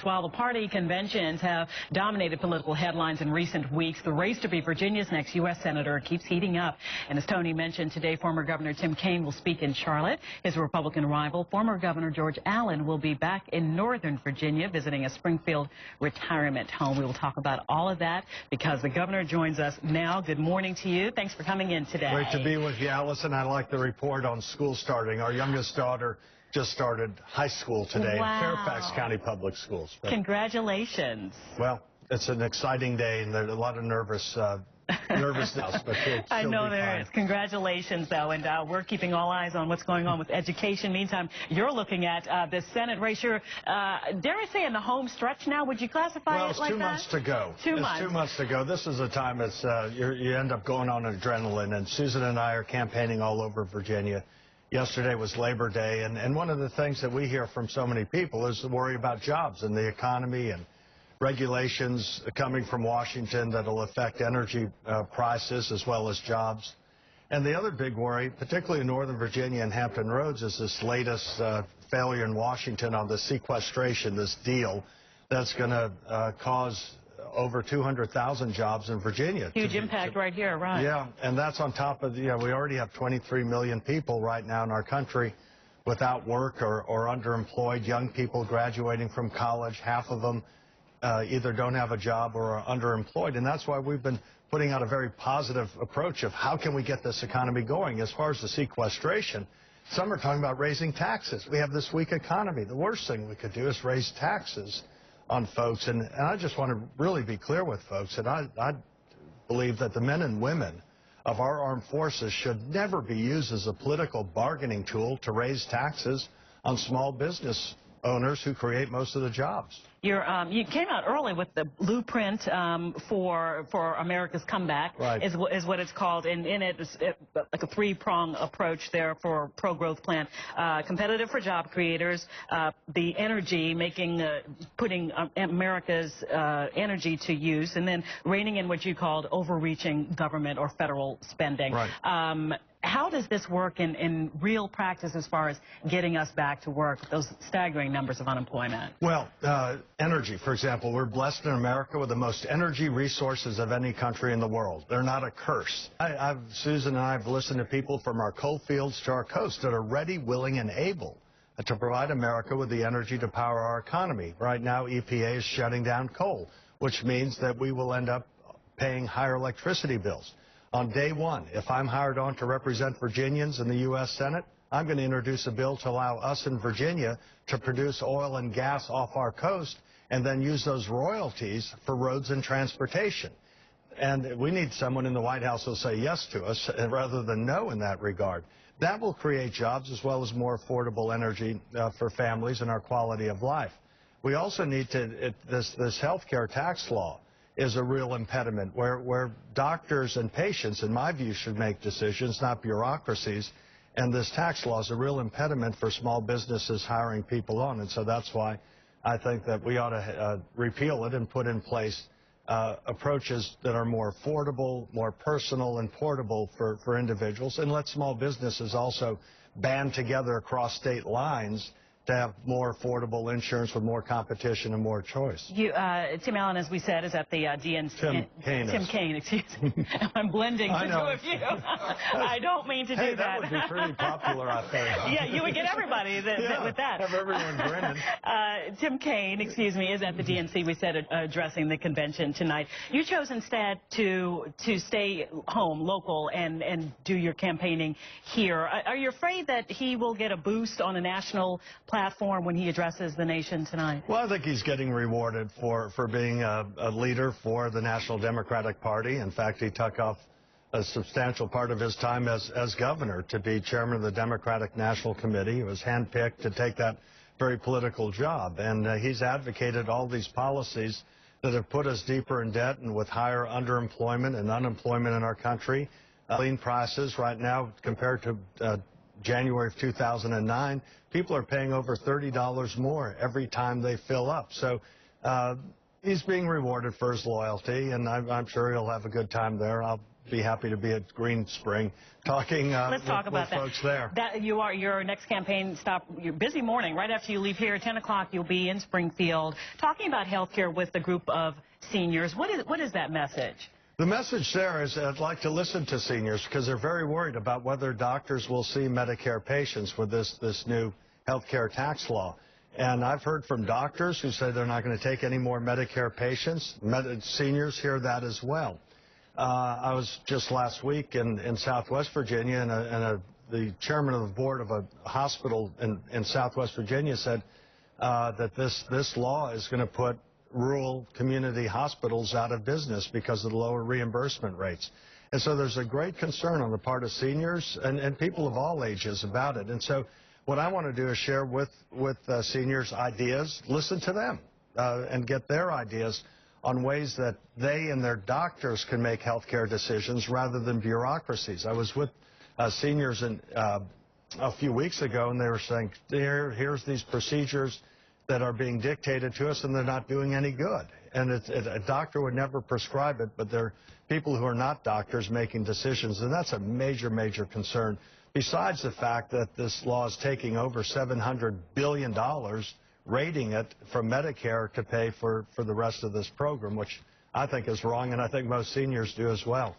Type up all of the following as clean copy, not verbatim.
While the party conventions have dominated political headlines in recent weeks, the race to be Virginia's next U.S. Senator keeps heating up. And as Tony mentioned today, former Governor Tim Kaine will speak in Charlotte. His Republican rival, former Governor George Allen, will be back in Northern Virginia visiting a Springfield retirement home. We will talk about all of that because the governor joins us now. Good morning to you. Thanks for coming in today. Great to be with you, Allison. I like the report on school starting. Our youngest daughter just started high school today in Fairfax County Public Schools. But congratulations. Well, it's an exciting day, and there's a lot of nervousness, but I know there is. Congratulations, though, and we're keeping all eyes on what's going on with education. Meantime, you're looking at the Senate race. You're, dare I say, in the home stretch now? Would you classify it like that? Well, it's 2 months to go. It's 2 months to go. This is a time it's you end up going on adrenaline, and Susan and I are campaigning all over Virginia. Yesterday was Labor Day, and one of the things that we hear from so many people is the worry about jobs and the economy and regulations coming from Washington that will affect energy prices as well as jobs. And the other big worry, particularly in Northern Virginia and Hampton Roads, is this latest failure in Washington on the sequestration, this deal that's going to cause over 200,000 jobs in Virginia. Huge impact right here, right? Yeah, and that's on top of, we already have 23 million people right now in our country without work or underemployed, young people graduating from college. Half of them either don't have a job or are underemployed, and that's why we've been putting out a very positive approach of how can we get this economy going. As far as the sequestration, some are talking about raising taxes. We have this weak economy. The worst thing we could do is raise taxes on folks, and I just want to really be clear with folks that I believe that the men and women of our armed forces should never be used as a political bargaining tool to raise taxes on small business owners who create most of the jobs. You came out early with the blueprint for America's comeback, right, is what it's called, and in it is like a three-prong approach there for pro-growth plan. Competitive for job creators, the energy, putting America's energy to use, and then reining in what you called overreaching government or federal spending. Right. How does this work in real practice as far as getting us back to work, those staggering numbers of unemployment? Well, energy, for example, we're blessed in America with the most energy resources of any country in the world. They're not a curse. Susan and I have listened to people from our coal fields to our coast that are ready, willing, and able to provide America with the energy to power our economy. Right now, EPA is shutting down coal, which means that we will end up paying higher electricity bills. On day one, if I'm hired on to represent Virginians in the U.S. Senate, I'm going to introduce a bill to allow us in Virginia to produce oil and gas off our coast and then use those royalties for roads and transportation. And we need someone in the White House who will say yes to us rather than no in that regard. That will create jobs as well as more affordable energy for families and our quality of life. We also need this health care tax law is a real impediment where doctors and patients, in my view, should make decisions, not bureaucracies. And this tax law is a real impediment for small businesses hiring people on. And so that's why I think that we ought to repeal it and put in place approaches that are more affordable, more personal and portable for individuals, and let small businesses also band together across state lines to have more affordable insurance with more competition and more choice. Tim Allen, as we said, is at the DNC. Tim Kaine, excuse me. I'm blending the two of you. I don't mean to do that. That would be pretty popular, I think. Yeah, you would get everybody with that. Have everyone grinning. Tim Kaine, excuse me, is at the DNC. We said addressing the convention tonight. You chose instead to stay home, local, and do your campaigning here. Are you afraid that he will get a boost on a national platform when he addresses the nation tonight? Well, I think he's getting rewarded for being a leader for the National Democratic Party. In fact, he took off a substantial part of his time as governor to be chairman of the Democratic National Committee. He was handpicked to take that very political job, and he's advocated all these policies that have put us deeper in debt and with higher underemployment and unemployment in our country. Gasoline prices right now compared to January of 2009, people are paying over $30 more every time they fill up. So he's being rewarded for his loyalty, and I'm sure he'll have a good time there. I'll be happy to be at Green Spring talking Let's talk about with folks there. Your next campaign stop, your busy morning, right after you leave here at 10 o'clock, you'll be in Springfield talking about health care with a group of seniors. What is that message? The message there is I'd like to listen to seniors because they're very worried about whether doctors will see Medicare patients with this new health care tax law. And I've heard from doctors who say they're not going to take any more Medicare patients. Seniors hear that as well. I was just last week in Southwest Virginia, and the chairman of the board of a hospital in Southwest Virginia said that this law is going to put rural community hospitals out of business because of the lower reimbursement rates. And so there's a great concern on the part of seniors and people of all ages about it. And so what I want to do is share with seniors ideas, listen to them, and get their ideas on ways that they and their doctors can make health care decisions rather than bureaucracies. I was with seniors a few weeks ago, and they were saying, here's these procedures that are being dictated to us, and they're not doing any good. And a doctor would never prescribe it, but there are people who are not doctors making decisions, and that's a major, major concern. Besides the fact that this law is taking over $700 billion, rating it from Medicare to pay for the rest of this program, which I think is wrong, and I think most seniors do as well.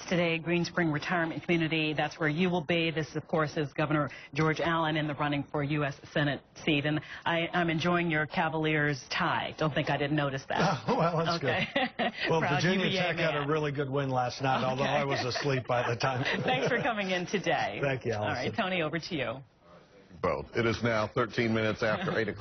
Today, Green Spring Retirement Community, that's where you will be. This, of course, is Governor George Allen in the running for U.S. Senate seat. And I'm enjoying your Cavaliers tie. Don't think I didn't notice that. Oh, well, that's okay. Good. Well, Proud Virginia UVA Tech had a really good win last night, although I was asleep by the time. Thanks for coming in today. Thank you, Allison. All right, Tony, over to you. Both. It is now 13 minutes after 8 o'clock.